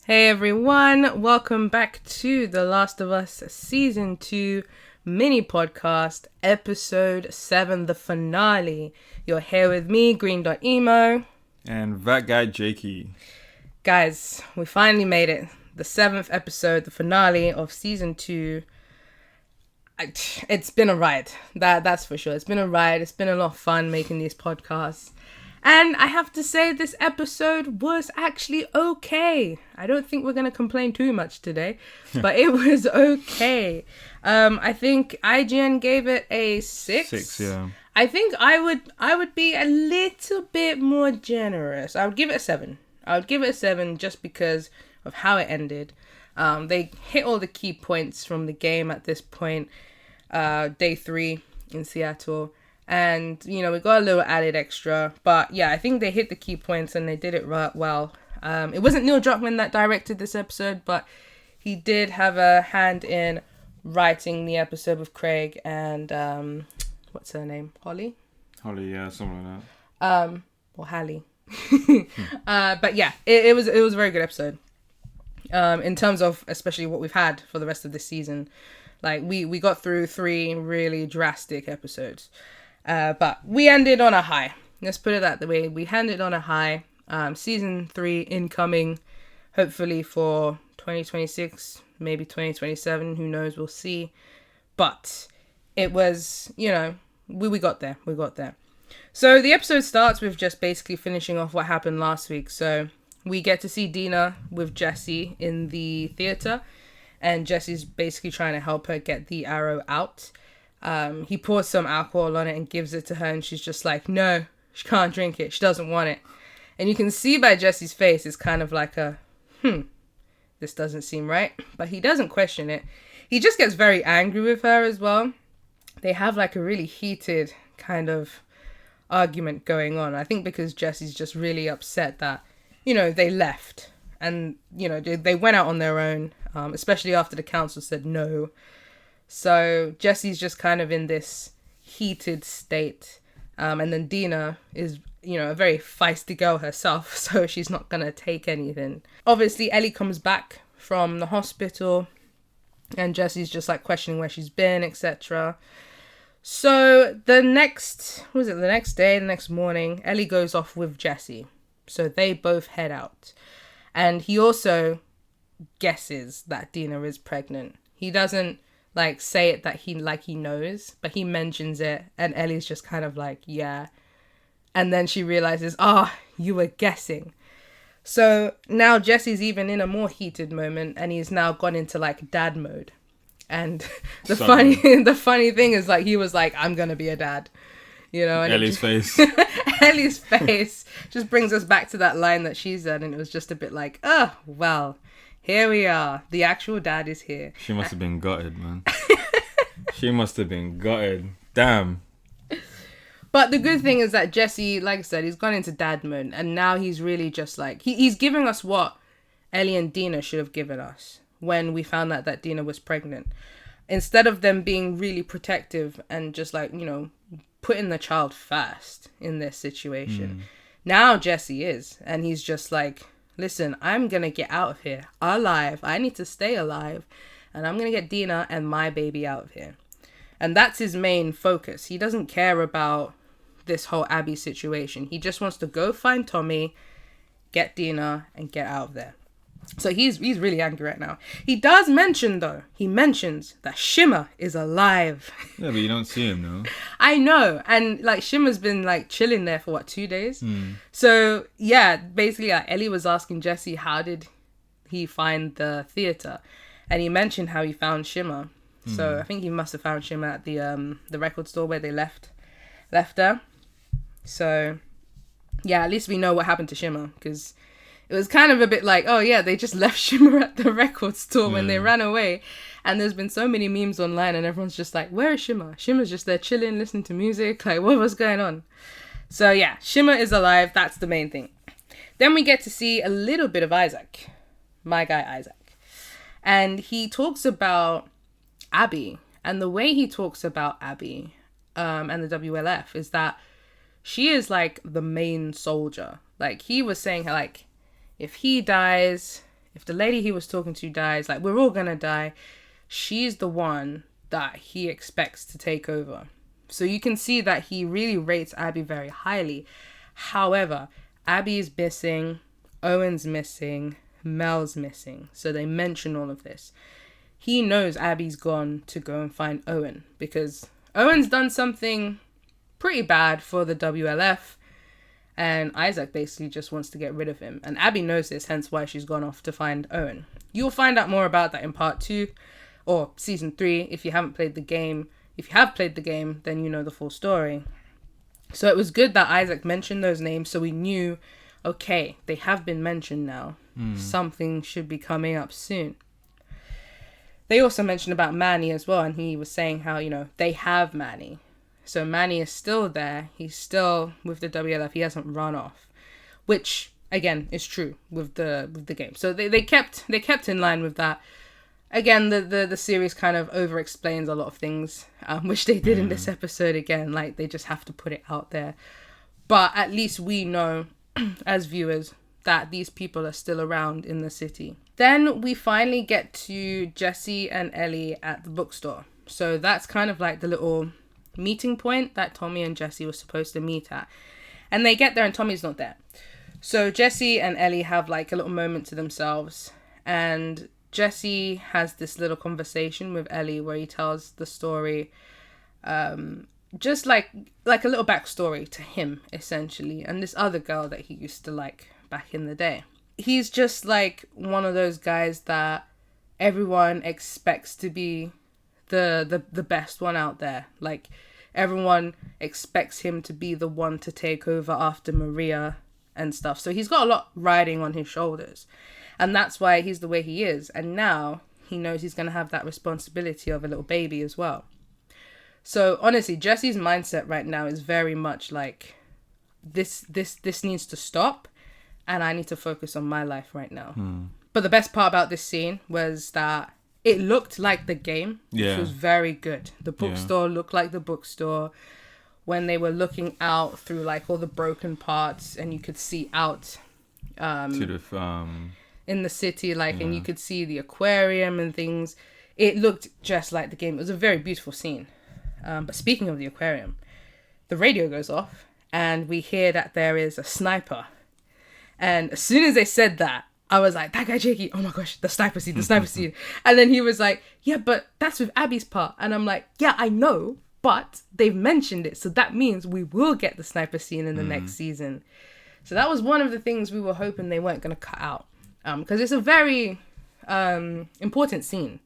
Hey everyone, welcome back to The Last of Us Season 2 mini podcast, episode 7, the finale. You're here with me, GreendotEmo. And that guy, Jakey. Guys, we finally made it. The 7th episode, the finale of Season 2. It's been a ride. That's for sure. It's been a ride. It's been a lot of fun making these podcasts. And I have to say, this episode was actually okay. I don't think we're going to complain too much today, but it was okay. I think IGN gave it a 6. 6, yeah. I think I would be a little bit more generous. I would give it a 7. I would give it a 7 just because of how it ended. They hit all the key points from the game at this point. Day 3 in Seattle. And, you know, we got a little added extra. But, yeah, I think they hit the key points and they did it right well. It wasn't Neil Druckmann that directed this episode, but he did have a hand in writing the episode with Craig and, what's her name? Holly? Holly, yeah, something like that. Or Hallie. But, yeah, it was a very good episode. In terms of especially what we've had for the rest of this season. Like, we got through 3 really drastic episodes. But we ended on a high. Let's put it that way. We ended on a high. Season 3 incoming, hopefully for 2026, maybe 2027. Who knows? We'll see. But it was, you know, we got there. We got there. So the episode starts with just basically finishing off what happened last week. So we get to see Dina with Jesse in the theater. And Jesse's basically trying to help her get the arrow out. He pours some alcohol on it and gives it to her, and she's just like, no, she can't drink it. She doesn't want it. And you can see by Jesse's face, it's kind of like a, this doesn't seem right. But he doesn't question it. He just gets very angry with her as well. They have like a really heated kind of argument going on. I think because Jesse's just really upset that, you know, they left. And, you know, they went out on their own, especially after the council said no. So Jesse's just kind of in this heated state. And then Dina is, you know, a very feisty girl herself, so she's not going to take anything. Obviously, Ellie comes back from the hospital and Jesse's just like questioning where she's been, etc. So the next day, the next morning, Ellie goes off with Jesse. So they both head out. And he also guesses that Dina is pregnant. He doesn't like say it that he knows, but he mentions it, and Ellie's just kind of like, yeah. And then she realizes, you were guessing. So now Jesse's even in a more heated moment, and he's now gone into like dad mode. And the funny thing is, like, he was like, I'm gonna be a dad. You know, and Ellie's face. Ellie's face just brings us back to that line that she said, and it was just a bit like, oh, well, here we are. The actual dad is here. She must have been gutted, man. She must have been gutted. Damn. But the good thing is that Jesse, like I said, he's gone into dad mode, and now he's really just like, he's giving us what Ellie and Dina should have given us when we found out that Dina was pregnant. Instead of them being really protective and just like, you know, putting the child first in this situation. Now Jesse is, and he's just like, listen, I'm gonna get out of here alive. I need to stay alive, and I'm gonna get Dina and my baby out of here. And that's his main focus. He doesn't care about this whole Abby situation. He just wants to go find Tommy, get Dina, and get out of there. So he's really angry right now. He does mention, though, that Shimmer is alive. Yeah, but you don't see him, no? I know. And, like, Shimmer's been, like, chilling there for, 2 days? So, yeah, basically, Ellie was asking Jesse, how did he find the theater? And he mentioned how he found Shimmer. So I think he must have found Shimmer at the record store where they left her. So, yeah, at least we know what happened to Shimmer, because it was kind of a bit like, oh yeah, they just left Shimmer at the record store when they ran away. And there's been so many memes online and everyone's just like, where is Shimmer? Shimmer's just there chilling, listening to music. Like, what was going on? So yeah, Shimmer is alive. That's the main thing. Then we get to see a little bit of Isaac. My guy Isaac. And he talks about Abby. And the way he talks about Abby and the WLF is that she is like the main soldier. Like, he was saying, like, if he dies, if the lady he was talking to dies, like, we're all gonna die. She's the one that he expects to take over. So you can see that he really rates Abby very highly. However, Abby's missing, Owen's missing, Mel's missing. So they mention all of this. He knows Abby's gone to go and find Owen because Owen's done something pretty bad for the WLF, and Isaac basically just wants to get rid of him. And Abby knows this, hence why she's gone off to find Owen. You'll find out more about that in part 2 or season 3 if you haven't played the game. If you have played the game, then you know the full story. So it was good that Isaac mentioned those names so we knew, okay, they have been mentioned now. Something should be coming up soon. They also mentioned about Manny as well, and he was saying how, you know, they have Manny. So Manny is still there. He's still with the WLF. He hasn't run off, which again is true with the game. So they kept in line with that. Again, the series kind of over explains a lot of things, which they did in this episode again. Like, they just have to put it out there. But at least we know as viewers that these people are still around in the city. Then we finally get to Jesse and Ellie at the bookstore. So that's kind of like the little meeting point that Tommy and Jesse were supposed to meet at. And they get there and Tommy's not there. So Jesse and Ellie have like a little moment to themselves. And Jesse has this little conversation with Ellie where he tells the story, just like a little backstory to him, essentially. And this other girl that he used to like back in the day. He's just like one of those guys that everyone expects to be the best one out there. Like, everyone expects him to be the one to take over after Maria and stuff. So he's got a lot riding on his shoulders. And that's why he's the way he is. And now he knows he's going to have that responsibility of a little baby as well. So honestly, Jesse's mindset right now is very much like, this needs to stop. And I need to focus on my life right now. But the best part about this scene was that it looked like the game, which was very good. The bookstore looked like the bookstore when they were looking out through like all the broken parts, and you could see out to the in the city, like, and you could see the aquarium and things. It looked just like the game. It was a very beautiful scene. But speaking of the aquarium, the radio goes off, and we hear that there is a sniper. And as soon as they said that, I was like, that guy Jakey, oh my gosh, the sniper scene. And then he was like, yeah, but that's with Abby's part. And I'm like, yeah, I know, but they've mentioned it. So that means we will get the sniper scene in the next season. So that was one of the things we were hoping they weren't going to cut out. Because it's a very important scene.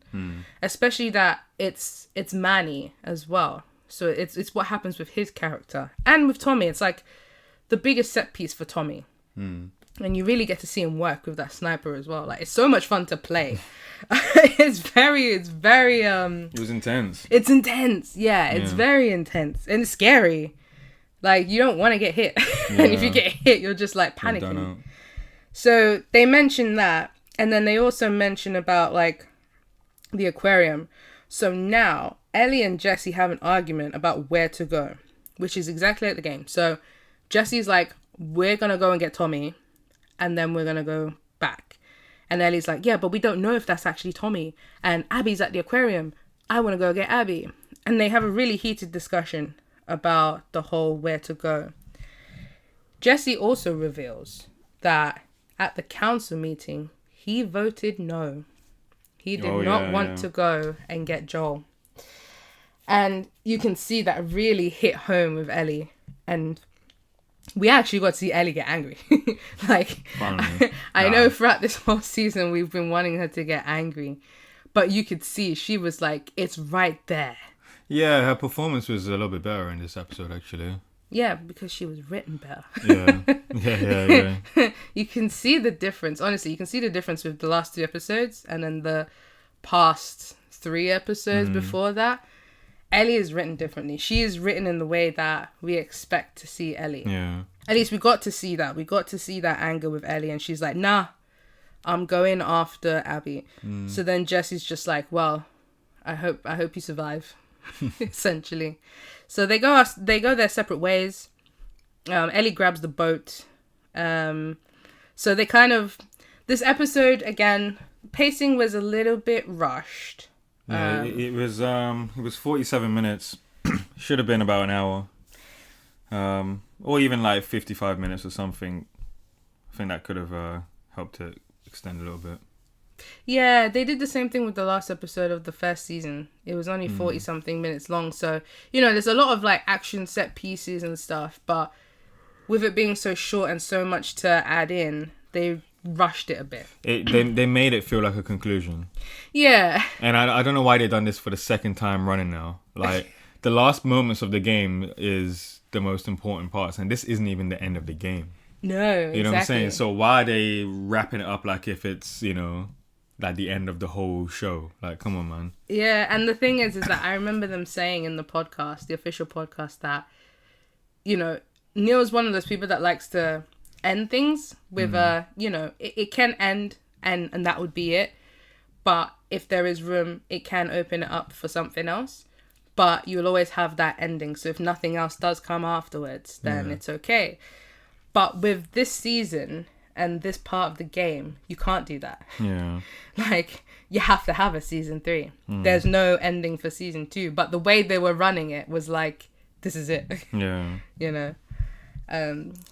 Especially that it's Manny as well. So it's what happens with his character. And with Tommy, it's like the biggest set piece for Tommy. And you really get to see him work with that sniper as well. Like, it's so much fun to play. It's very it was intense. It's intense. Yeah, it's very intense and scary. Like, you don't want to get hit. And if you get hit, you're just like panicking. So they mention that, and then they also mention about like the aquarium. So now Ellie and Jesse have an argument about where to go, which is exactly like the game. So Jesse's like, we're gonna go and get Tommy, and then we're gonna go back. And Ellie's like, yeah, but we don't know if that's actually Tommy. And Abby's at the aquarium. I want to go get Abby. And they have a really heated discussion about the whole where to go. Jesse also reveals that at the council meeting, he voted no. He did not want to go and get Joel. And you can see that really hit home with Ellie. And we actually got to see Ellie get angry. Like, I know throughout this whole season, we've been wanting her to get angry. But you could see she was like, it's right there. Yeah, her performance was a little bit better in this episode, actually. Yeah, because she was written better. Yeah. You can see the difference. Honestly, you can see the difference with the last 2 episodes and then the past 3 episodes before that. Ellie is written differently. She is written in the way that we expect to see Ellie. Yeah. At least we got to see that. We got to see that anger with Ellie, and she's like, nah, I'm going after Abby. So then Jesse's just like, well, I hope you survive, essentially. So they go their separate ways. Ellie grabs the boat. So they kind of, This episode, again, pacing was a little bit rushed. Yeah, it was 47 minutes. Should have been about an hour. Or even like 55 minutes or something. I think that could have helped to extend a little bit. Yeah, they did the same thing with the last episode of the first season. It was only 40 something minutes long. So, there's a lot of like action set pieces and stuff. But with it being so short and so much to add in, they rushed it a bit. They made it feel like a conclusion. Yeah. And I don't know why they've done this for the second time running now. Like, the last moments of the game is the most important parts. And this isn't even the end of the game. No, You know what I'm saying? So why are they wrapping it up like if it's, like the end of the whole show? Like, come on, man. Yeah, and the thing is that I remember them saying in the podcast, the official podcast, that, Neil's one of those people that likes to end things with it can end and that would be it. But if there is room, it can open it up for something else. But you'll always have that ending. So if nothing else does come afterwards, then it's okay. But with this season and this part of the game, you can't do that. Yeah. Like, you have to have a season 3. There's no ending for season 2. But the way they were running it was like, this is it. Yeah.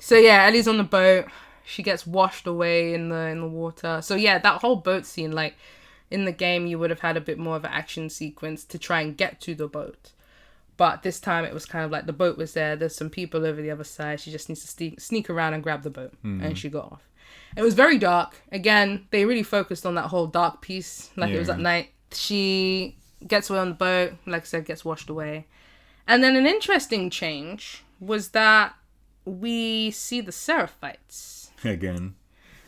So yeah, Ellie's on the boat. She gets washed away in the water. So yeah, that whole boat scene, like, in the game, you would have had a bit more of an action sequence to try and get to the boat. But this time it was kind of like the boat was there. There's some people over the other side. She just needs to sneak around and grab the boat. And she got off. It was very dark. Again, they really focused on that whole dark piece. Like, it was at night. She gets away on the boat. Like I said, gets washed away. And then an interesting change was that we see the Seraphites. Again.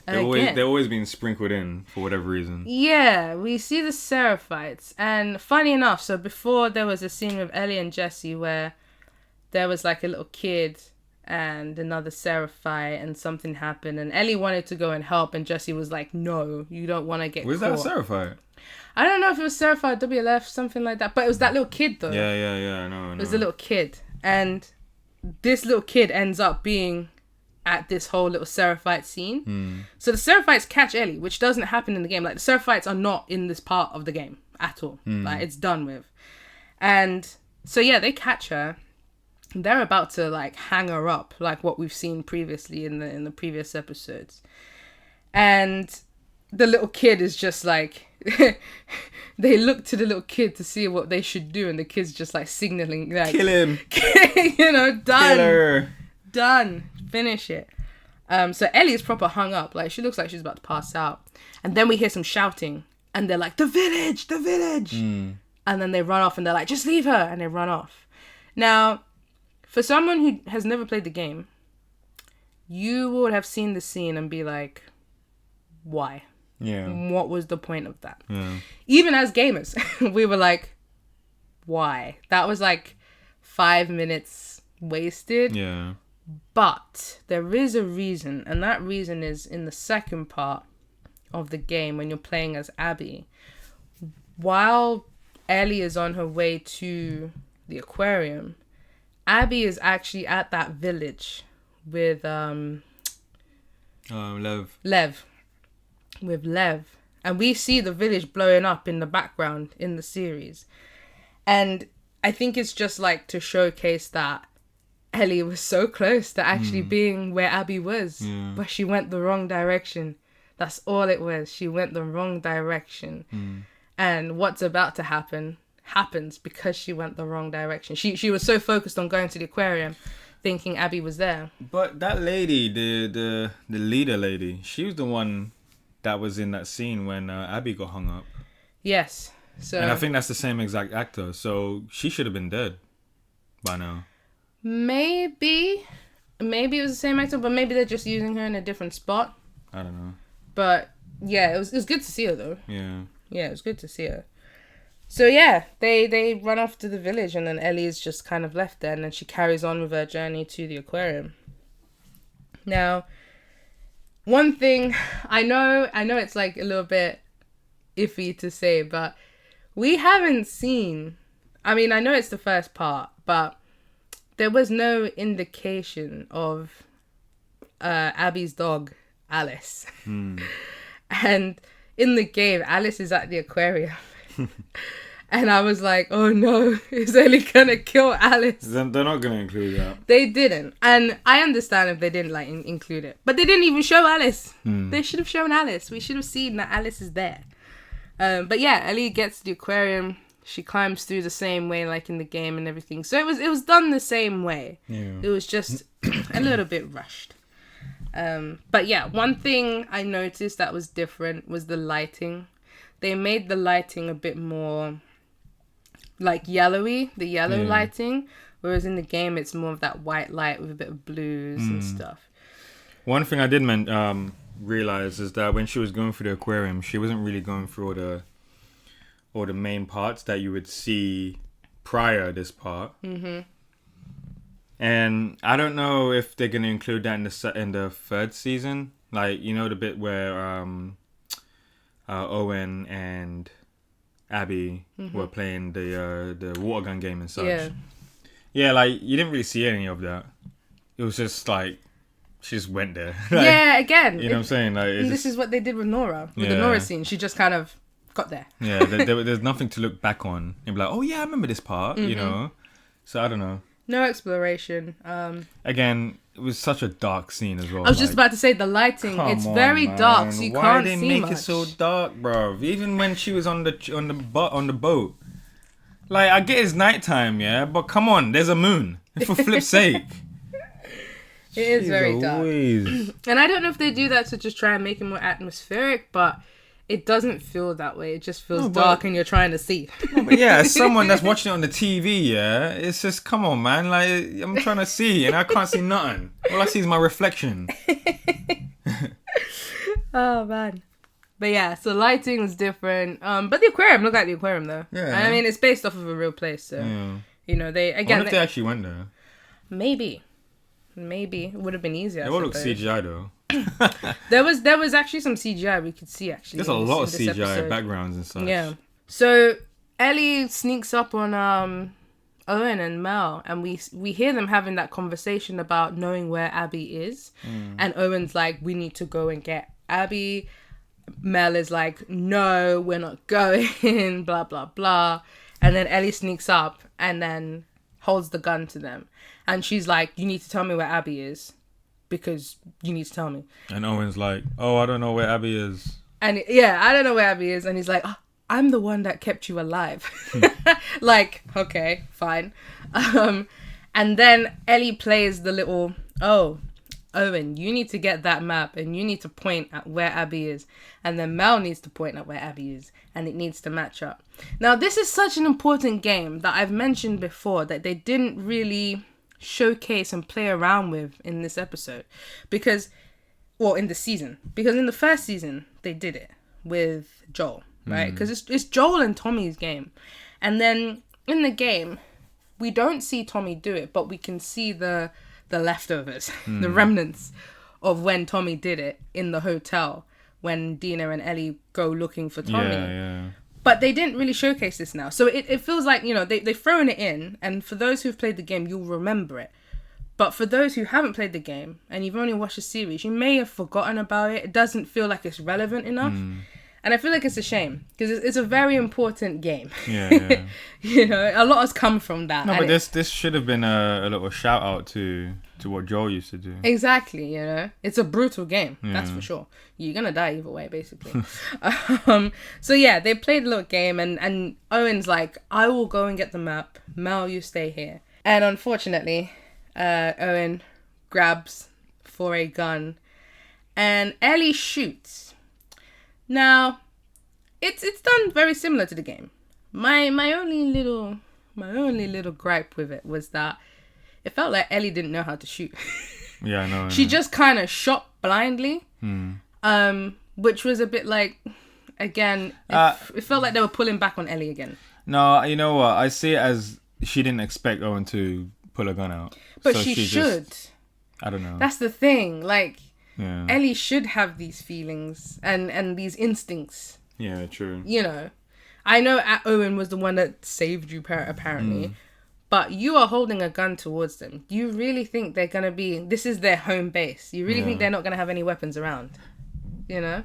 They've always been sprinkled in for whatever reason. Yeah, we see the Seraphites. And funny enough, so before there was a scene with Ellie and Jesse where there was like a little kid and another Seraphite and something happened and Ellie wanted to go and help and Jesse was like, no, you don't want to get Was caught. that a Seraphite? I don't know if it was Seraphite, WLF, something like that. But it was that little kid though. Yeah, I know. It was a little kid. And this little kid ends up being at this whole little Seraphite scene. So the Seraphites catch Ellie, which doesn't happen in the game. Like, the Seraphites are not in this part of the game at all. Like, it's done with. And so yeah, they catch her. They're about to like hang her up, like what we've seen previously in the previous episodes. And the little kid is just like they look to the little kid to see what they should do, and the kid's just like signaling like, kill him. Done. Kill her. Done. Finish it. So Ellie's proper hung up. Like, she looks like she's about to pass out. And then we hear some shouting. And they're like, the village! And then they run off and they're like, just leave her! And they run off. Now, for someone who has never played the game, you would have seen the scene and be like, why? Yeah. What was the point of that? Yeah. Even as gamers, we were like, why? That was like 5 minutes wasted. Yeah. But there is a reason, and that reason is in the second part of the game when you're playing as Abby. While Ellie is on her way to the aquarium, Abby is actually at that village with Lev. With Lev. And we see the village blowing up in the background in the series. And I think it's just like to showcase that Ellie was so close to actually being where Abby was. Yeah. But she went the wrong direction. That's all it was. She went the wrong direction. And what's about to happen happens because she went the wrong direction. She was so focused on going to the aquarium thinking Abby was there. But that lady, the leader lady, she was the one that was in that scene when Abby got hung up. Yes. So, and I think that's the same exact actor. So she should have been dead by now. Maybe it was the same actor, but maybe they're just using her in a different spot. I don't know. But yeah, it was good to see her though. Yeah. Yeah, it was good to see her. So yeah, they run off to the village and then Ellie is just kind of left there and then she carries on with her journey to the aquarium. Now, one thing, I know it's like a little bit iffy to say, but we haven't seen, I mean, I know it's the first part, but there was no indication of Abby's dog, Alice. And in the game, Alice is at the aquarium. And I was like, oh no, is Ellie gonna kill Alice? They're not gonna include that. They didn't. And I understand if they didn't like include it. But they didn't even show Alice. They should have shown Alice. We should have seen that Alice is there. But yeah, Ellie gets to the aquarium. She climbs through the same way like in the game and everything. So it was done the same way. Yeah. It was just a little bit rushed. But yeah, one thing I noticed that was different was the lighting. They made the lighting a bit more like yellowy, the yellow lighting, whereas in the game it's more of that white light with a bit of blues and stuff. One thing I did realize is that when she was going through the aquarium, she wasn't really going through all the main parts that you would see prior this part. And I don't know if they're gonna include that in the third season, like, you know, the bit where Owen and Abby were playing the water gun game and such. Yeah, like, you didn't really see any of that. It was just like she just went there. Like, yeah, again, you know what I'm saying? Like, this is what they did with Nora, with the Nora scene. She just kind of got there. Yeah, there's nothing to look back on and be like, oh yeah, I remember this part. You know, so I don't know. No exploration. Again, it was such a dark scene as well. I was just about to say the lighting. It's very dark, so you can't see much. Why they make it so dark, bro? Even when she was on the boat, like, I get it's nighttime, yeah, but come on, there's a moon. For flip's sake. It is very dark. And I don't know if they do that to just try and make it more atmospheric, but it doesn't feel that way. It just feels dark and you're trying to see. No, but yeah, as someone that's watching it on the TV, yeah, it's just, come on, man. Like, I'm trying to see and I can't see nothing. All I see is my reflection. Oh, man. But yeah, so lighting was different. But the aquarium, look at the aquarium though. Yeah. I mean, it's based off of a real place, so, you know, they, again. I wonder if they actually went there. Maybe. It would have been easier. It would look CGI though. There was actually some CGI we could see actually. There's a lot of CGI backgrounds and such. Yeah. So Ellie sneaks up on Owen and Mel, and we hear them having that conversation about knowing where Abby is, and Owen's like, we need to go and get Abby. Mel is like, no, we're not going. Blah blah blah, and then Ellie sneaks up and then holds the gun to them, and she's like, you need to tell me where Abby is. Because you need to tell me. And Owen's like, oh, I don't know where Abby is. And I don't know where Abby is. And he's like, oh, I'm the one that kept you alive. Like, okay, fine. And then Ellie plays the little, oh, Owen, you need to get that map and you need to point at where Abby is. And then Mel needs to point at where Abby is. And it needs to match up. Now, this is such an important game that I've mentioned before that they didn't really showcase and play around with in this episode in the season, because in the first season they did it with Joel, right? Because it's Joel and Tommy's game, and then in the game we don't see Tommy do it, but we can see the leftovers, the remnants of when Tommy did it in the hotel when Dina and Ellie go looking for Tommy. But they didn't really showcase this now. So it feels like, you know, they've thrown it in. And for those who've played the game, you'll remember it. But for those who haven't played the game and you've only watched the series, you may have forgotten about it. It doesn't feel like it's relevant enough. And I feel like it's a shame because it's a very important game. Yeah. You know, a lot has come from that. No, but this should have been a little shout out to what Joel used to do. Exactly, you know. It's a brutal game, that's for sure. You're going to die either way, basically. So yeah, they played a little game and Owen's like, I will go and get the map. Mel, you stay here. And unfortunately, Owen grabs for a gun and Ellie shoots. Now, it's done very similar to the game. My only little gripe with it was that it felt like Ellie didn't know how to shoot. Yeah, I know. She just kind of shot blindly, which was a bit like, again, it felt like they were pulling back on Ellie again. No, you know what? I see it as she didn't expect Owen to pull a gun out. But so she should. I don't know. That's the thing. Like, yeah. Ellie should have these feelings and these instincts. Yeah, true. You know, I know Owen was the one that saved you, apparently, but you are holding a gun towards them. You really think they're going to this is their home base. You really think they're not going to have any weapons around, you know?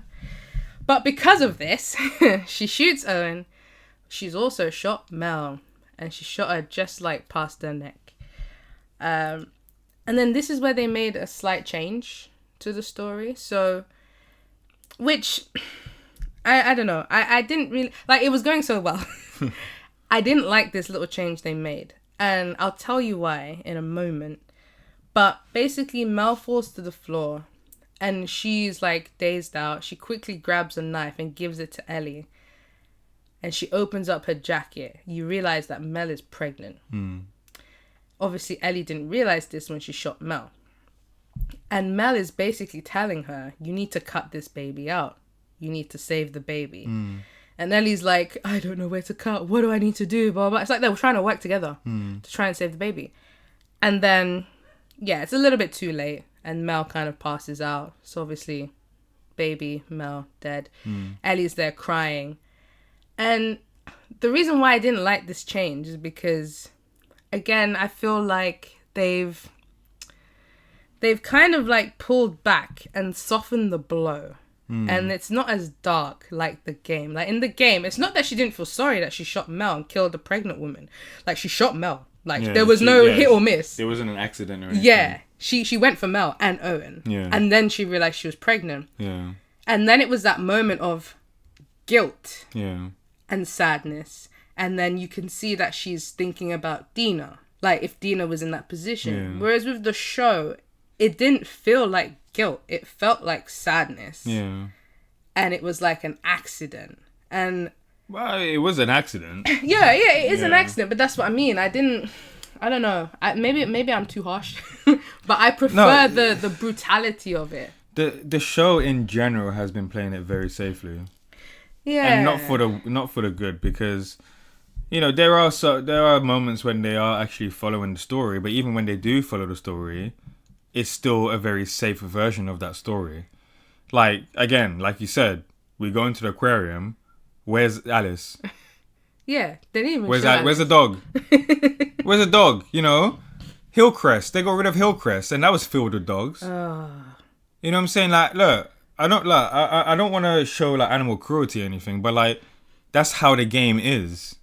But because of this, she shoots Owen. She's also shot Mel. And she shot her just like past her neck. And then this is where they made a slight change to the story. So, which, I don't know. I didn't really, like, it was going so well. I didn't like this little change they made. And I'll tell you why in a moment. But basically, Mel falls to the floor. And she's like dazed out. She quickly grabs a knife and gives it to Ellie. And she opens up her jacket. You realize that Mel is pregnant. Obviously, Ellie didn't realize this when she shot Mel. And Mel is basically telling her, you need to cut this baby out. You need to save the baby. And Ellie's like, I don't know where to cut. What do I need to do? Blah, blah. It's like they were trying to work together to try and save the baby. And then, yeah, it's a little bit too late. And Mel kind of passes out. So obviously, baby, Mel, dead. Ellie's there crying. And the reason why I didn't like this change is because, again, I feel like they've kind of like pulled back and softened the blow. And it's not as dark like the game. Like in the game, it's not that she didn't feel sorry that she shot Mel and killed a pregnant woman. Like she shot Mel. Like there was no hit or miss. It wasn't an accident or anything. Yeah. She went for Mel and Owen. Yeah. And then she realized she was pregnant. Yeah. And then it was that moment of guilt. Yeah. And sadness. And then you can see that she's thinking about Dina. Like if Dina was in that position. Yeah. Whereas with the show, it didn't feel like guilt. It felt like sadness. Yeah. And it was like an accident. And well, it was an accident. yeah, it is an accident. But that's what I mean. I don't know. Maybe I'm too harsh. But I prefer the brutality of it. The show in general has been playing it very safely. Yeah. And not for the good, because you know there are moments when they are actually following the story, but even when they do follow the story, it's still a very safe version of that story. Like again, like you said, we go into the aquarium. Where's Alice? Yeah, they didn't even. Where's the dog? Where's the dog? You know, Hillcrest. They got rid of Hillcrest, and that was filled with dogs. You know what I'm saying? Like, look, I don't want to show like animal cruelty or anything, but like, that's how the game is.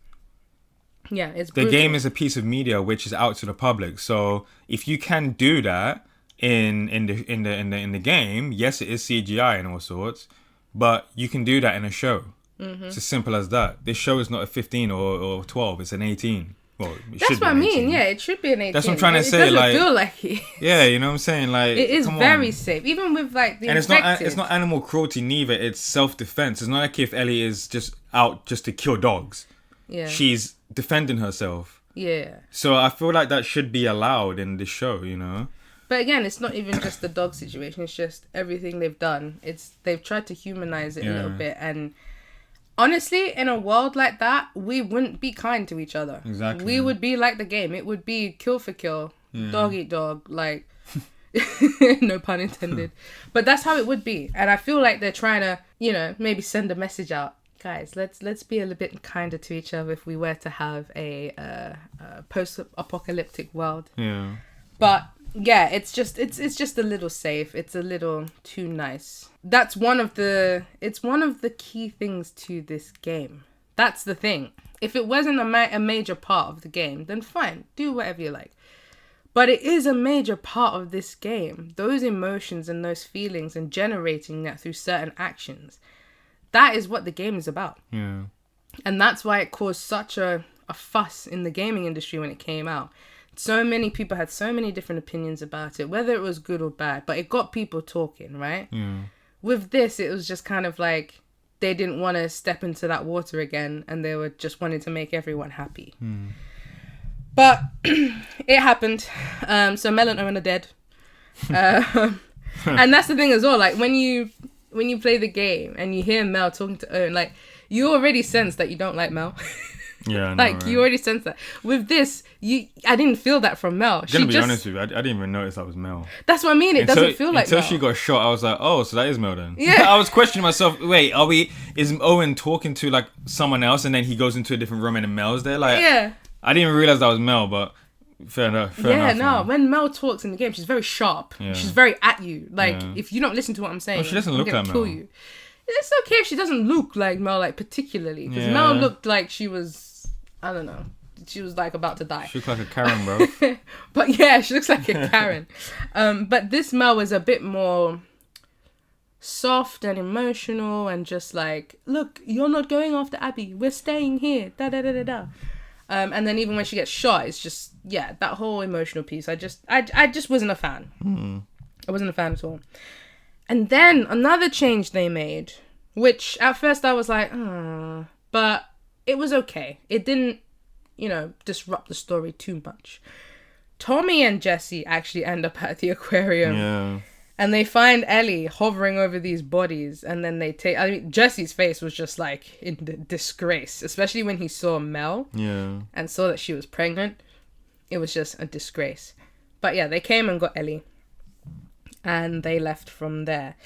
Yeah, it's the brutal. game is a piece of media which is out to the public. So if you can do that in the game, yes, it is CGI and all sorts, but you can do that in a show. It's as simple as that. This show is not a 15 or 12; it's an 18. Well, that's what I mean. Yeah, it should be an 18. That's what I'm trying to say. It doesn't like, feel like it. Yeah, you know what I'm saying. Like, it is very safe, even with like the. And it's not animal cruelty neither. It's self-defense. It's not like if Ellie is just out just to kill dogs. Yeah. She's defending herself. Yeah. So I feel like that should be allowed in this show, you know. But again, it's not even just the dog situation. It's just everything they've done. They've tried to humanize it a little bit. And honestly, in a world like that, we wouldn't be kind to each other. Exactly. We would be like the game. It would be kill for kill, dog eat dog, like no pun intended. But that's how it would be. And I feel like they're trying to, you know, maybe send a message out. Guys, let's be a little bit kinder to each other if we were to have a post-apocalyptic world. Yeah. But yeah, it's just a little safe. It's a little too nice. It's one of the key things to this game. That's the thing. If it wasn't a major part of the game, then fine, do whatever you like. But it is a major part of this game. Those emotions and those feelings and generating that through certain actions. That is what the game is about. Yeah. And that's why it caused such a fuss in the gaming industry when it came out. So many people had so many different opinions about it, whether it was good or bad, but it got people talking, right? Yeah. With this, it was just kind of like they didn't want to step into that water again, and they were just wanting to make everyone happy. But it happened. So Mel and Owen are dead. And that's the thing as well. Like when you play the game and you hear Mel talking to Owen, like you already sense that you don't like Mel. Yeah, I know, like, right? You already sense that. With this, I didn't feel that from Mel. I'm gonna be honest with you, I didn't even notice that was Mel. That's what I mean. It doesn't feel like Mel. Until she got shot, I was like, oh, so that is Mel then. Yeah. I was questioning myself, wait, is Owen talking to like someone else and then he goes into a different room and then Mel's there? Like, yeah. I didn't even realize that was Mel, but fair enough. When Mel talks in the game, she's very sharp. Yeah. She's very at you. Like, if you don't listen to what I'm saying, she doesn't look like Mel. Kill you. it's okay if she doesn't look like Mel, like, particularly. Because Mel looked like she was, I don't know, she was, like, about to die. She looked like a Karen, bro. But yeah, she looks like a Karen. But this Mel was a bit more soft and emotional and just like, look, you're not going after Abby. We're staying here. Da da da da da. And then even when she gets shot, it's just, yeah, that whole emotional piece. I just wasn't a fan. I wasn't a fan at all. And then another change they made, which at first I was like, but it was okay. It didn't, disrupt the story too much. Tommy and Jesse actually end up at the aquarium. Yeah. And they find Ellie hovering over these bodies. And then they Jesse's face was just like in disgrace, especially when he saw Mel. Yeah. And saw that she was pregnant. It was just a disgrace. But yeah, they came and got Ellie. And they left from there.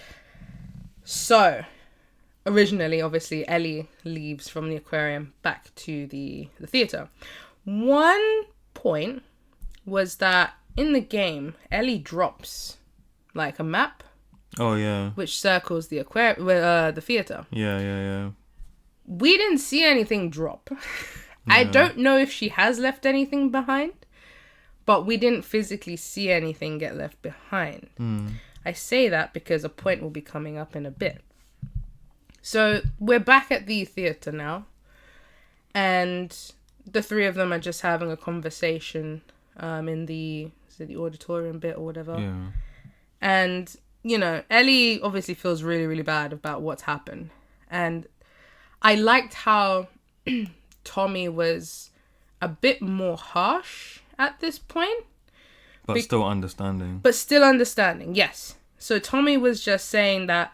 So, originally, obviously, Ellie leaves from the aquarium back to the theatre. One point was that in the game, Ellie drops like a map. Oh, yeah. Which circles the the theatre. Yeah. We didn't see anything drop. I don't know if she has left anything behind. But we didn't physically see anything get left behind. I say that because a point will be coming up in a bit. So we're back at the theatre now. And the three of them are just having a conversation in the auditorium bit or whatever. Yeah. And, Ellie obviously feels really, really bad about what's happened. And I liked how Tommy was a bit more harsh at this point. But still understanding. But still understanding, yes. So Tommy was just saying that,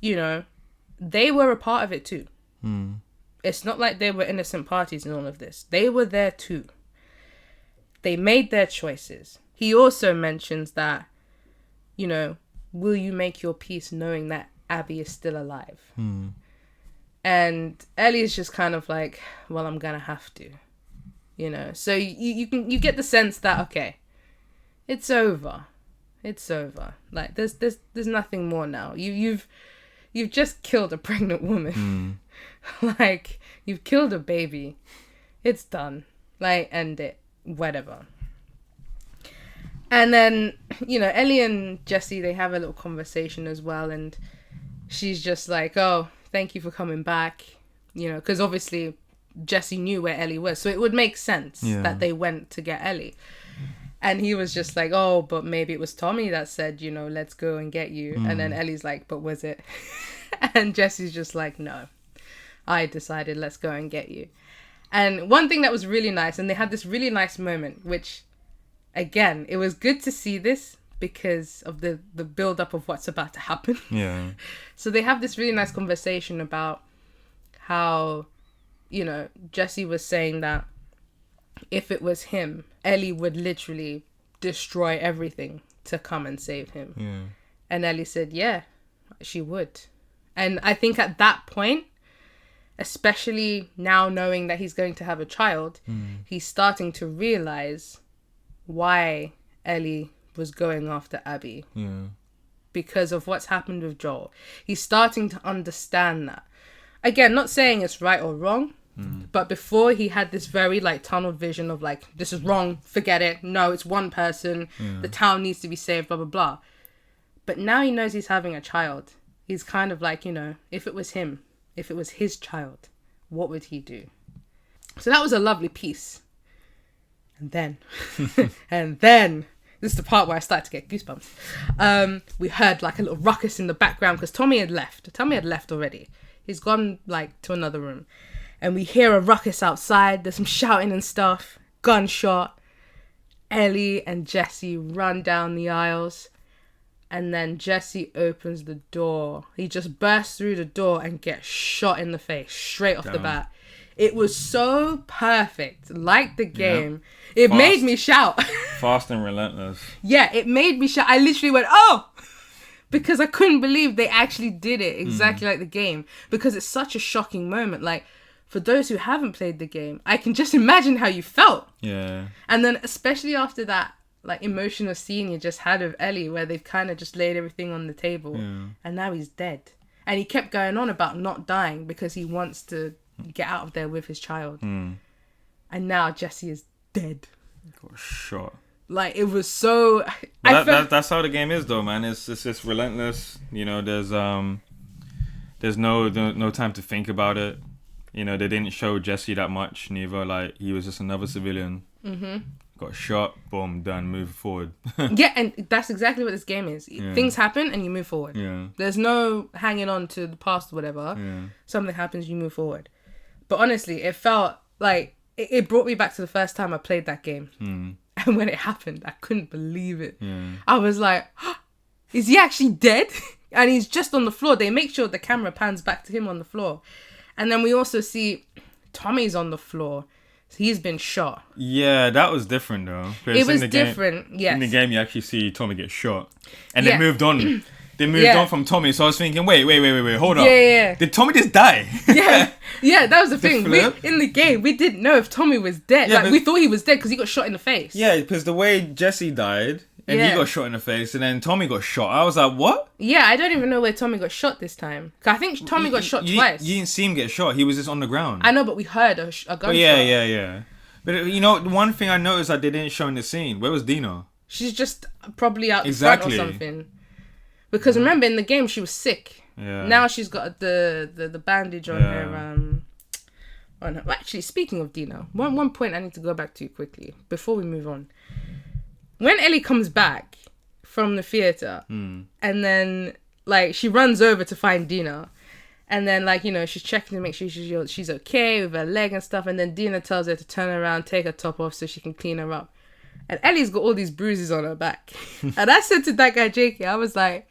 they were a part of it too. It's not like they were innocent parties in all of this. They were there too. They made their choices. He also mentions that, will you make your peace knowing that Abby is still alive? And Ellie is just kind of like, well, I'm going to have to. So you get the sense that, okay, it's over. Like there's nothing more now. You've just killed a pregnant woman. Like you've killed a baby. It's done. Like end it. Whatever. And then, Ellie and Jesse, they have a little conversation as well, and she's just like, oh, thank you for coming back. Because obviously Jesse knew where Ellie was, so it would make sense that they went to get Ellie. And he was just like, oh, but maybe it was Tommy that said, let's go and get you. And then Ellie's like, but was it? And Jesse's just like, no, I decided let's go and get you. And one thing that was really nice, and they had this really nice moment, which, again, it was good to see this because of the build-up of what's about to happen. Yeah. So they have this really nice conversation about how, Jesse was saying that if it was him, Ellie would literally destroy everything to come and save him. Yeah. And Ellie said, yeah, she would. And I think at that point, especially now knowing that he's going to have a child, he's starting to realize why Ellie was going after Abby. Yeah. Because of what's happened with Joel. He's starting to understand that. Again, not saying it's right or wrong, but before he had this very tunnel vision of this is wrong, forget it, no, it's one person, the town needs to be saved, blah, blah, blah. But now he knows he's having a child. He's kind of like, if it was him, if it was his child, what would he do? So that was a lovely piece. And then, this is the part where I started to get goosebumps. We heard a little ruckus in the background because Tommy had left. Tommy had left already. He's gone to another room. And we hear a ruckus outside. There's some shouting and stuff. Gunshot. Ellie and Jesse run down the aisles. And then Jesse opens the door. He just bursts through the door and gets shot in the face straight off the bat. It was so perfect. Like the game. Yeah. It made me shout. Fast and relentless. Yeah, it made me shout. I literally went, oh! Because I couldn't believe they actually did it exactly like the game. Because it's such a shocking moment. For those who haven't played the game, I can just imagine how you felt. Yeah. And then especially after that emotional scene you just had of Ellie where they've kind of just laid everything on the table and now he's dead. And he kept going on about not dying because he wants to get out of there with his child. And now Jesse is dead. Got shot. Like, it was so... That's how the game is, though, man. It's just relentless. You know, there's no time to think about it. You know, they didn't show Jesse that much, neither. Like, he was just another civilian. Got shot, boom, done, move forward. Yeah, and that's exactly what this game is. Things happen and you move forward. Yeah. There's no hanging on to the past or whatever. Yeah. Something happens, you move forward. But honestly, it felt like... It brought me back to the first time I played that game. And when it happened, I couldn't believe it. I was like, is he actually dead? And he's just on the floor. They make sure the camera pans back to him on the floor. And then we also see Tommy's on the floor. So he's been shot. Yeah, that was different though. It was different, yes. In the game, you actually see Tommy get shot. And they moved on. They moved on from Tommy. So I was thinking, wait, hold up. Yeah. Did Tommy just die? Yeah, that was the thing. In the game, we didn't know if Tommy was dead. Yeah, we thought he was dead because he got shot in the face. Yeah, because the way Jesse died, and he got shot in the face, and then Tommy got shot. I was like, what? Yeah, I don't even know where Tommy got shot this time. 'Cause I think Tommy got shot twice. You didn't see him get shot. He was just on the ground. I know, but we heard a gunshot. Yeah. But, you know, the one thing I noticed that they didn't show in the scene, where was Dina? She's just probably out the front or something. Because remember, in the game, she was sick. Yeah. Now she's got the bandage on her. Well, actually, speaking of Dina, one point I need to go back to quickly before we move on. When Ellie comes back from the theater, and then like she runs over to find Dina, and then like, you know, she's checking to make sure she's okay with her leg and stuff, and then Dina tells her to turn around, take her top off so she can clean her up, and Ellie's got all these bruises on her back, and I said to that guy JK, I was like,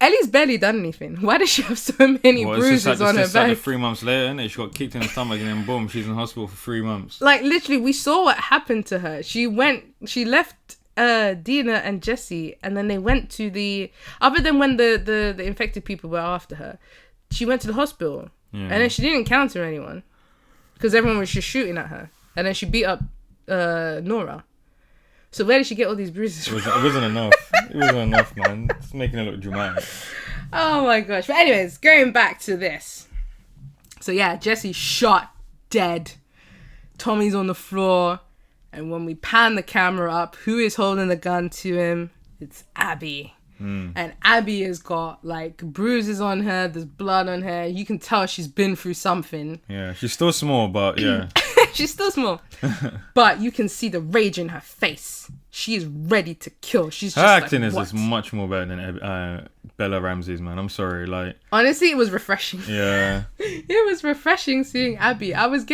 Ellie's barely done anything. Why does she have so many bruises on her back? Like 3 months later, and she got kicked in the stomach, and then boom, she's in hospital for 3 months. Like, literally, we saw what happened to her. She left Dina and Jesse, and then they went to other than when the infected people were after her, she went to the hospital. Yeah. And then she didn't encounter anyone, because everyone was just shooting at her. And then she beat up Nora. So where did she get all these bruises from? It wasn't enough. It wasn't enough, man. It's making it look dramatic. Oh my gosh. But anyways, going back to this. So yeah, Jesse's shot, dead. Tommy's on the floor. And when we pan the camera up, who is holding the gun to him? It's Abby. And Abby has got like bruises on her. There's blood on her. You can tell she's been through something. Yeah, she's still small, but yeah. She's still small. But you can see the rage in her face. She is ready to kill. She's her just acting like, is what? just much more better than Bella Ramsey's, man. I'm sorry, like. Honestly, it was refreshing. Yeah. It was refreshing seeing Abby. I was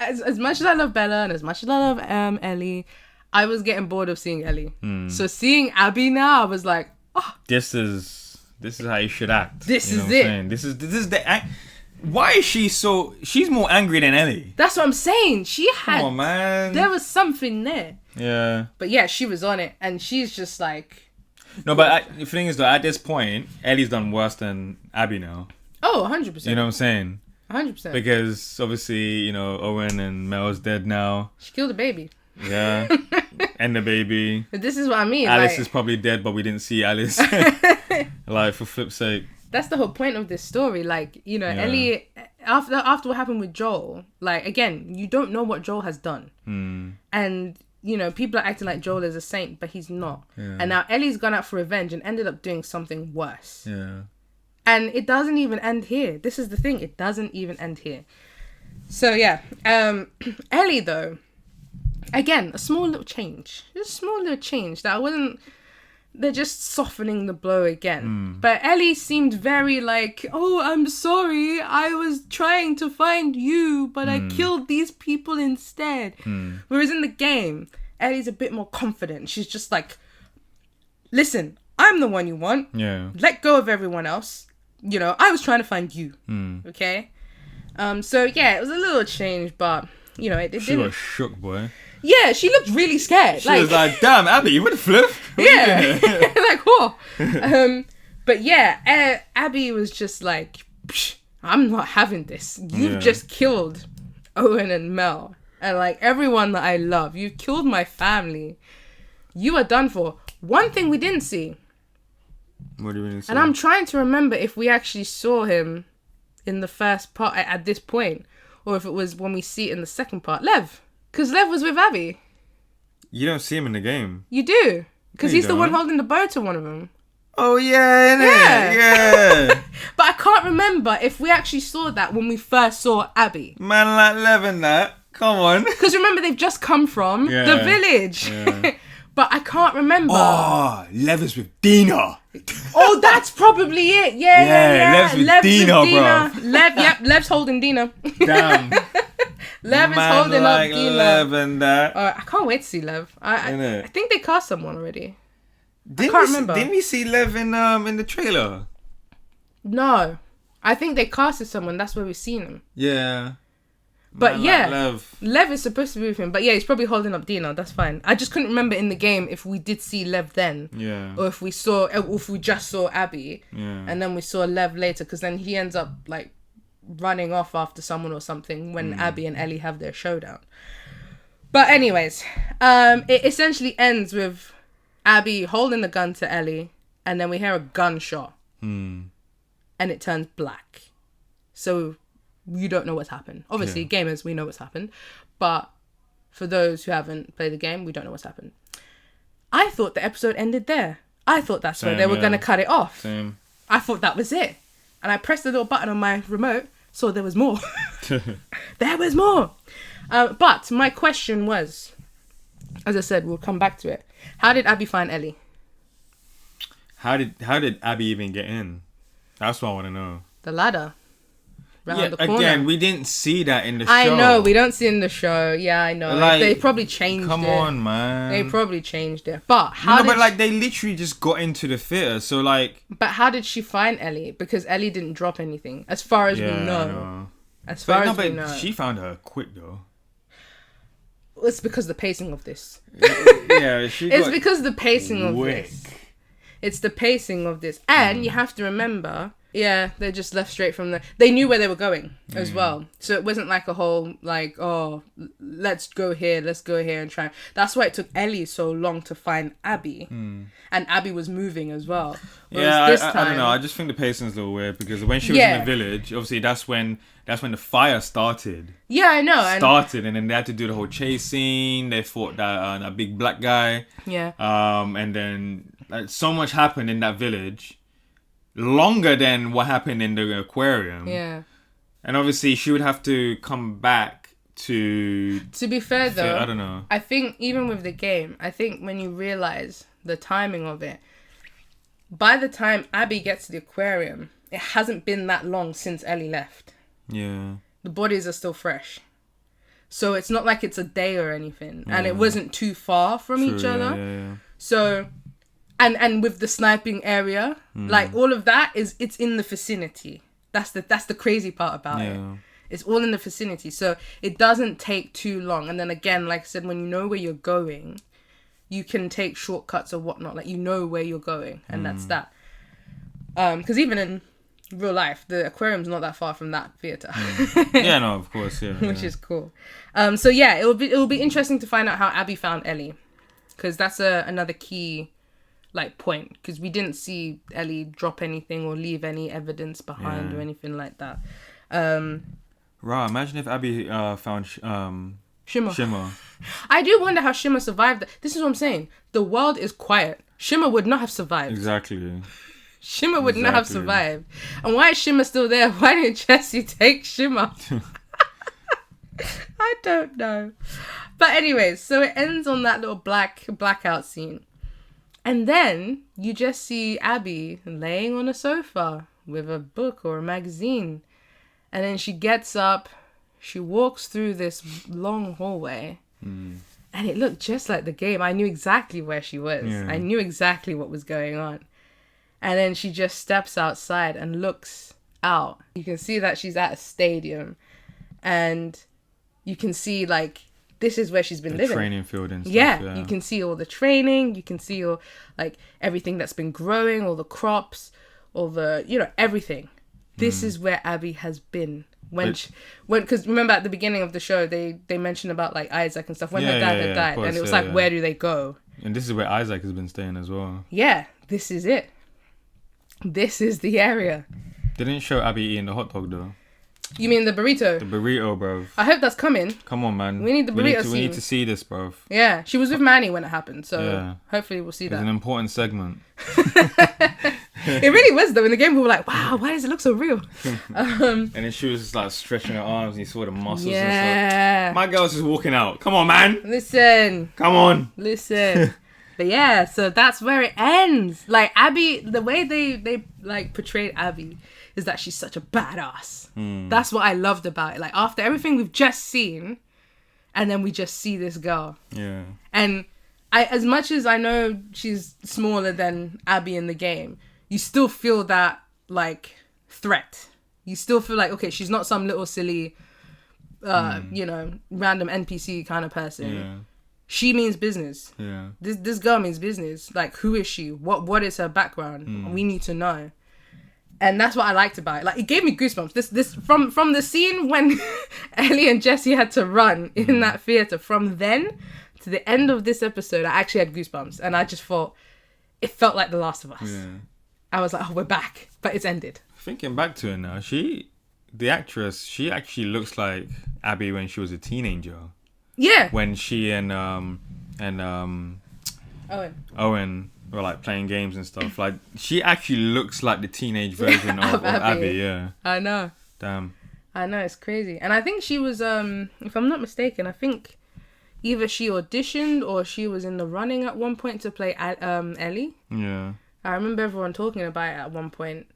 as much as I love Bella and as much as I love Ellie, I was getting bored of seeing Ellie. So seeing Abby now, I was like, oh, this is how you should act. This is it. Saying? This is the. Why is she so? She's more angry than Ellie. That's what I'm saying. Come on, man. There was something there. Yeah. But yeah, she was on it, and she's just like. No, but the thing is, though, at this point, Ellie's done worse than Abby now. Oh, 100%. You know what I'm saying? 100%. Because obviously, you know, Owen and Mel's dead now. She killed a baby. Yeah. And the baby. But this is what I mean. Alice is probably dead, but we didn't see Alice. Like, for flip's sake. That's the whole point of this story. Like, you know, Ellie, after what happened with Joel, like, again, you don't know what Joel has done. And, you know, people are acting like Joel is a saint, but he's not. Yeah. And now Ellie's gone out for revenge and ended up doing something worse. Yeah. And it doesn't even end here. This is the thing. It doesn't even end here. So, yeah. Ellie, though, again, a small little change. Just a small little change that I wasn't... They're just softening the blow again. But Ellie seemed very like, oh, I'm sorry. I was trying to find you, but I killed these people instead. Whereas in the game, Ellie's a bit more confident. She's just like, listen, I'm the one you want. Yeah. Let go of everyone else. You know, I was trying to find you. Okay? So, yeah, it was a little change, but, you know, it didn't... She was shook, boy. Yeah, she looked really scared. She was like, damn, Abby, what the flip? Yeah. Like, whoa. But yeah, Abby was just like, I'm not having this. You've just killed Owen and Mel. And like everyone that I love. You've killed my family. You are done for. One thing we didn't see. What do you mean? And I'm trying to remember if we actually saw him in the first part at this point, or if it was when we see it in the second part. Lev. Because Lev was with Abby. You don't see him in the game. You do. Because No, you he's the one don't. holding the bow to one of them. Oh, yeah, innit? Yeah. Yeah. But I can't remember if we actually saw that when we first saw Abby. Man like Lev and that. Come on. Because remember, they've just come from the village. Yeah. But I can't remember. Oh, Lev is with Dina. Oh, that's probably it. Yeah. Lev's with Dina, bro. Lev's holding Dina. Damn. Lev is Man holding like up Dina. Lev and that. I can't wait to see Lev. I think they cast someone already. I can't remember. Didn't we see Lev in the trailer? No. I think they casted someone. That's where we've seen him. Yeah. But Man yeah, like Lev is supposed to be with him. But yeah, he's probably holding up Dina. That's fine. I just couldn't remember in the game if we did see Lev then. Yeah. Or if we just saw Abby. Yeah. And then we saw Lev later. Because then he ends up like running off after someone or something when Abby and Ellie have their showdown. But anyways, it essentially ends with Abby holding the gun to Ellie. And then we hear a gunshot. And it turns black. So you don't know what's happened. Obviously, gamers, we know what's happened. But for those who haven't played the game, we don't know what's happened. I thought the episode ended there. I thought that's where they were going to cut it off. Same. I thought that was it. And I pressed the little button on my remote, so there was more. There was more. But my question was, as I said, we'll come back to it. How did Abby find Ellie? How did Abby even get in? That's what I want to know. The ladder. Round the corner. Again, we didn't see that in the show. I know, we don't see in the show. Yeah, I know. Like, they probably changed it. Come on, man. They probably changed it. But they literally just got into the theater. So like. But how did she find Ellie? Because Ellie didn't drop anything, as far as we know. As far as we know. She found her quick though. It's because the pacing of this. Yeah, it's because the pacing of this. It's the pacing of this, and you have to remember. Yeah, they just left straight from they knew where they were going as well. So it wasn't like a whole, like, oh, let's go here and try. That's why it took Ellie so long to find Abby. And Abby was moving as well. Whereas I don't know. I just think the pacing's a little weird because when she was in the village, obviously that's when the fire started. Yeah, I know. And then they had to do the whole chase scene. They fought that big black guy. Yeah. And then so much happened in that village. Longer than what happened in the aquarium. Yeah. And obviously she would have to come back to be fair though, I don't know. I think even with the game, I think when you realise the timing of it, by the time Abby gets to the aquarium, it hasn't been that long since Ellie left. Yeah. The bodies are still fresh. So it's not like it's a day or anything. And it wasn't too far from each other. Yeah. So And with the sniping area, like all of that it's in the vicinity. That's the crazy part about it. It's all in the vicinity, so it doesn't take too long. And then again, like I said, when you know where you're going, you can take shortcuts or whatnot. Like you know where you're going, and that's that. Because even in real life, the aquarium's not that far from that theater. Yeah, no, of course, yeah. Which is cool. So yeah, it will be interesting to find out how Abby found Ellie, because that's another key. Like point, because we didn't see Ellie drop anything or leave any evidence behind or anything like that. Right, imagine if Abby found Shimmer. I do wonder how Shimmer survived. This is what I'm saying. The world is quiet. Shimmer would not have survived. Exactly. Shimmer would not have survived. And why is Shimmer still there? Why didn't Jesse take Shimmer? I don't know. But anyways, so it ends on that little blackout scene. And then you just see Abby laying on a sofa with a book or a magazine. And then she gets up, she walks through this long hallway. And it looked just like the game. I knew exactly where she was. Yeah. I knew exactly what was going on. And then she just steps outside and looks out. You can see that she's at a stadium. And you can see, like, this is where she's been living. Training field and stuff. Yeah, you can see all the training. You can see all, like, everything that's been growing, all the crops, all the, everything. This is where Abby has been. Because remember at the beginning of the show, they mentioned about, like, Isaac and stuff. When her dad had died. Course, and it was where do they go? And this is where Isaac has been staying as well. Yeah, this is it. This is the area. They didn't show Abby eating the hot dog though. You mean the burrito? The burrito, bro. I hope that's coming. Come on, man. We need the burrito scene. We need to see this, bro. Yeah, she was with Manny when it happened, so hopefully we'll see that. It's an important segment. It really was though. In the game, we were like, "Wow, why does it look so real?" And then she was just like stretching her arms, and you saw the muscles and Yeah. stuff. My girl's just walking out. Come on, man. Listen. Come on. But yeah, so that's where it ends. Like Abby, the way they like portrayed Abby is that she's such a badass. That's what I loved about it. Like after everything we've just seen, and then we just see this girl. Yeah. And as much as I know she's smaller than Abby in the game, you still feel that like threat. You still feel like, okay, she's not some little silly, you know, random NPC kind of person. Yeah. She means business. Yeah. This girl means business. Like, who is she? What is her background? We need to know. And that's what I liked about it. Like, it gave me goosebumps. This from the scene when Ellie and Jesse had to run in that theater. From then to the end of this episode, I actually had goosebumps, and I just thought it felt like The Last of Us. Yeah. I was like, oh, we're back, but it's ended. Thinking back to it now, the actress, she actually looks like Abby when she was a teenager. Yeah. When she and Owen were like playing games and stuff. Like she actually looks like the teenage version of Abby. Yeah. I know. Damn. I know, it's crazy. And I think she was, if I'm not mistaken, I think either she auditioned or she was in the running at one point to play Ellie. Yeah. I remember everyone talking about it at one point,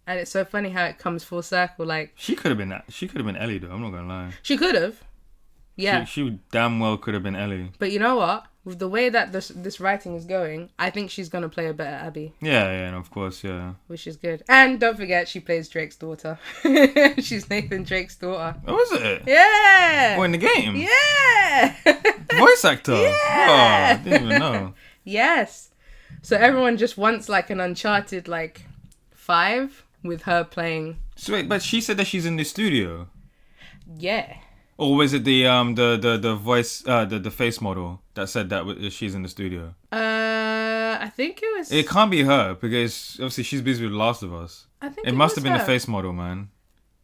and it's so funny how it comes full circle. Like she could have been Ellie though. I'm not gonna lie. She could have. Yeah. She damn well could have been Ellie. But you know what? With the way that this writing is going, I think she's gonna play a better Abby. Yeah, and of course, yeah. Which is good. And don't forget, she plays Drake's daughter. She's Nathan Drake's daughter. Oh, is it? Yeah. Oh, in the game? Yeah. The voice actor? Yeah. Oh, I didn't even know. Yes. So everyone just wants like an Uncharted like 5 with her playing. So wait, but she said that she's in the studio. Yeah. Or was it the voice the face model that said that she's in the studio? I think it was. It can't be her because obviously she's busy with The Last of Us. I think it must have been the face model, man.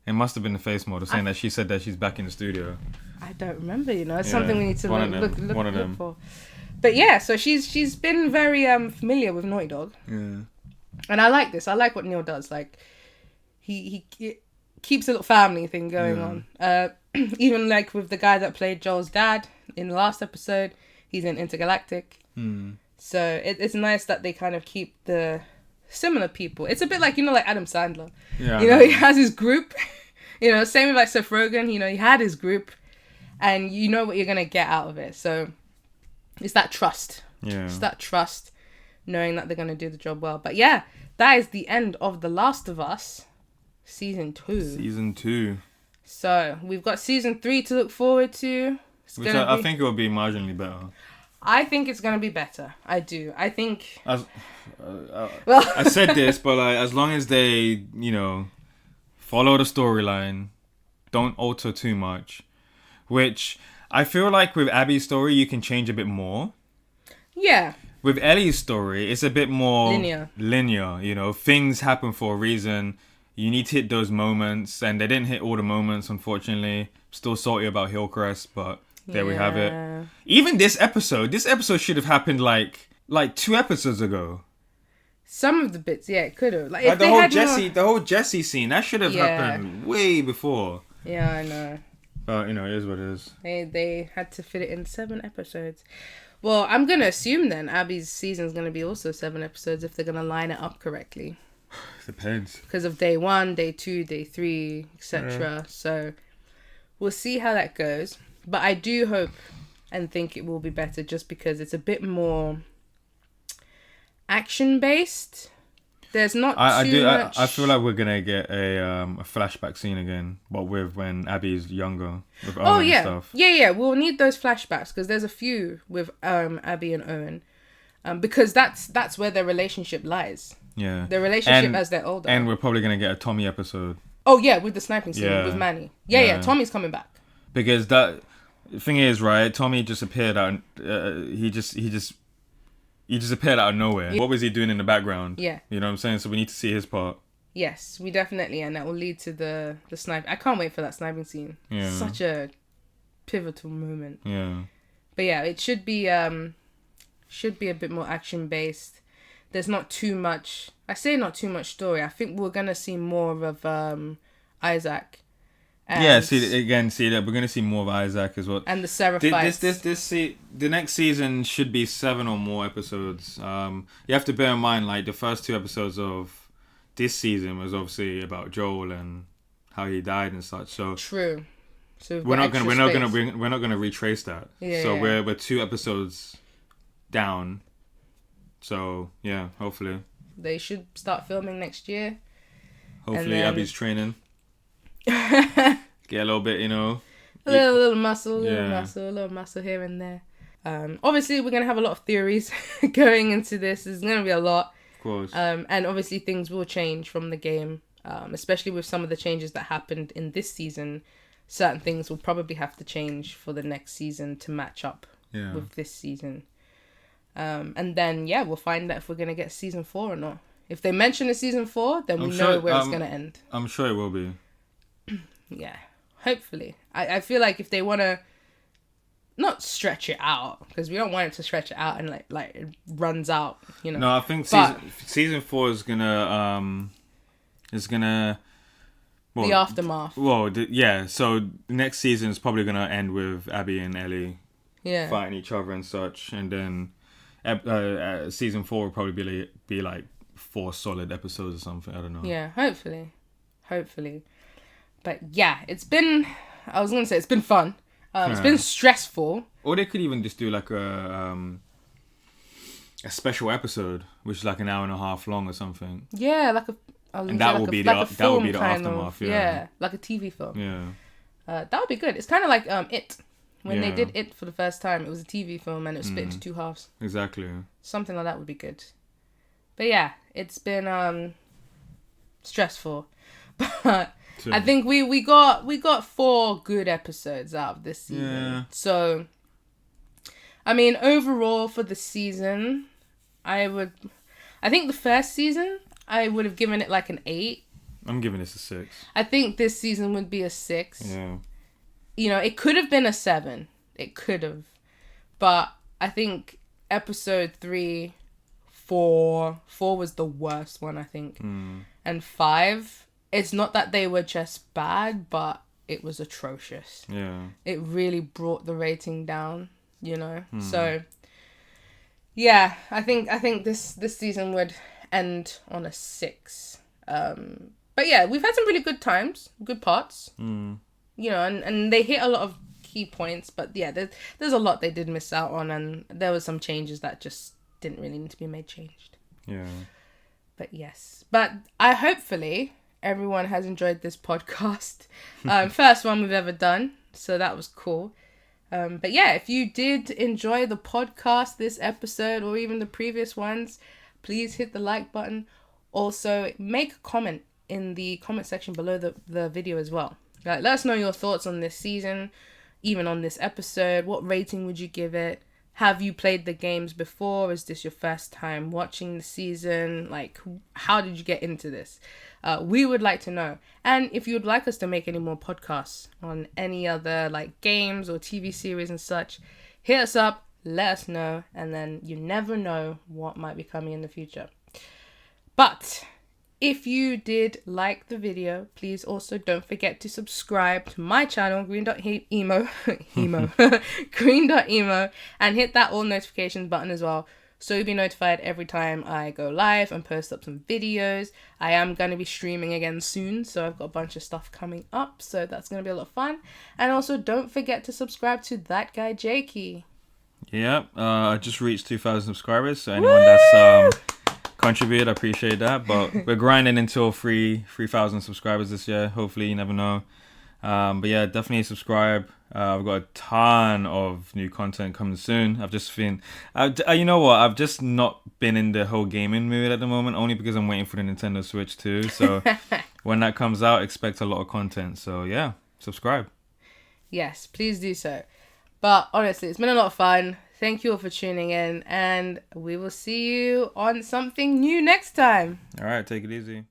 It must have been the face model saying that she said that she's back in the studio. I don't remember. You know, it's something we need to look for. But yeah, so she's been very familiar with Naughty Dog. Yeah. And I like this. I like what Neil does. Like he keeps a little family thing going on. Even like with the guy that played Joel's dad in the last episode, he's in Intergalactic. So it's nice that they kind of keep the similar people. It's a bit like, you know, like Adam Sandler. Yeah. You know, he has his group. You know, same with like Seth Rogen. You know, he had his group, and you know what you're gonna get out of it. So it's that trust. Yeah. It's that trust, knowing that they're gonna do the job well. But yeah, that is the end of The Last of Us, season 2. Season 2. So we've got season 3 to look forward to. I think it will be marginally better. I think it's gonna be better. I do. I think. I said this, but like, as long as they, you know, follow the storyline, don't alter too much, which I feel like with Abby's story you can change a bit more. Yeah. With Ellie's story, it's a bit more linear. You know, things happen for a reason. You need to hit those moments, and they didn't hit all the moments, unfortunately. Still salty about Hillcrest, but there we have it. Even this episode should have happened like 2 episodes ago. Some of the bits, yeah, it could have. Like if the whole Jesse scene, that should have happened way before. Yeah, I know. But you know, it is what it is. They had to fit it in 7 episodes. Well, I'm gonna assume then Abby's season's gonna be also 7 episodes if they're gonna line it up correctly. Depends. Because of day 1, day 2, day 3, etc. Yeah. So we'll see how that goes. But I do hope and think it will be better just because it's a bit more action-based. There's not too much... I feel like we're going to get a flashback scene again, but with when Abby's younger. With Owen and stuff. Yeah. We'll need those flashbacks because there's a few with Abby and Owen. Because that's where their relationship lies. Yeah. Their relationship as they're older. And we're probably going to get a Tommy episode. Oh, yeah, with the sniping scene with Manny. Yeah, Tommy's coming back. Because the thing is, right, Tommy just appeared out and he he just appeared out of nowhere. What was he doing in the background? Yeah. You know what I'm saying? So we need to see his part. Yes, we definitely, and that will lead to the snipe. I can't wait for that sniping scene. Yeah. Such a pivotal moment. Yeah. But yeah, it should be a bit more action based. There's not too much. I say not too much story. I think we're gonna see more of Isaac. And that we're gonna see more of Isaac as well. And the Seraphites. The next season should be 7 or more episodes. You have to bear in mind, like, the first 2 episodes of this season was obviously about Joel and how he died and such. So true. So we're not gonna retrace that. Yeah. So we're 2 episodes down. So yeah, hopefully they should start filming next year. Hopefully then... Abby's training. Get a little bit, a little muscle here and there. Obviously we're gonna have a lot of theories going into this. There's gonna be a lot. Of course. And obviously things will change from the game, especially with some of the changes that happened in this season. Certain things will probably have to change for the next season to match up with this season. And then, we'll find out if we're going to get season 4 or not. If they mention a season 4, then we know where it's going to end. I'm sure it will be. Yeah, hopefully. I feel like if they want to not stretch it out, because we don't want it to stretch it out and like it runs out, No, I think season 4 is gonna the aftermath. So next season is probably gonna end with Abby and Ellie fighting each other and such, and then season 4 will probably be like 4 solid episodes or something. I don't know. Yeah, hopefully. But yeah, it's been fun. It's been stressful. Or they could even just do like a special episode, which is like an hour and a half long or something. Yeah, that will be the aftermath. Yeah, like a TV film. Yeah, that would be good. It's kind of like It. When they did It for the first time, it was a TV film and it was split into 2 halves. Exactly. Something like that would be good. But yeah, it's been stressful. But I think we got 4 good episodes out of this season. Yeah. So, I mean, overall for the season, I think the first season, I would have given it like an 8. I'm giving this a 6. I think this season would be a 6. Yeah. It could have been a 7. It could have. But I think episode 3, 4 was the worst one, I think. And 5, it's not that they were just bad, but it was atrocious. Yeah. It really brought the rating down, So, yeah, I think this season would end on a 6. But yeah, we've had some really good times, good parts. And they hit a lot of key points, but yeah, there's a lot they did miss out on, and there were some changes that just didn't really need to be changed. Yeah. But yes. But hopefully everyone has enjoyed this podcast. First one we've ever done, so that was cool. But yeah, if you did enjoy the podcast, this episode, or even the previous ones, please hit the like button. Also, make a comment in the comment section below the video as well. Let us know your thoughts on this season, even on this episode. What rating would you give it? Have you played the games before? Is this your first time watching the season? Like, how did you get into this? We would like to know. And if you would like us to make any more podcasts on any other like games or TV series and such, hit us up, let us know, and then you never know what might be coming in the future. But if you did like the video, please also don't forget to subscribe to my channel, GreendotEmo, GreendotEmo, and hit that all notifications button as well, so you'll be notified every time I go live and post up some videos. I am going to be streaming again soon, so I've got a bunch of stuff coming up, so that's going to be a lot of fun. And also, don't forget to subscribe to That Guy Jakey. Yeah, I just reached 2,000 subscribers, so anyone that's contributed, I appreciate that, but we're grinding until 3,000 subscribers this year. Hopefully, you never know. But yeah, definitely subscribe. I've got a ton of new content coming soon. I've just been, you know what? I've just not been in the whole gaming mood at the moment, only because I'm waiting for the Nintendo Switch too. So when that comes out, expect a lot of content. So yeah, subscribe. Yes, please do so. But honestly, it's been a lot of fun. Thank you all for tuning in, and we will see you on something new next time. All right, take it easy.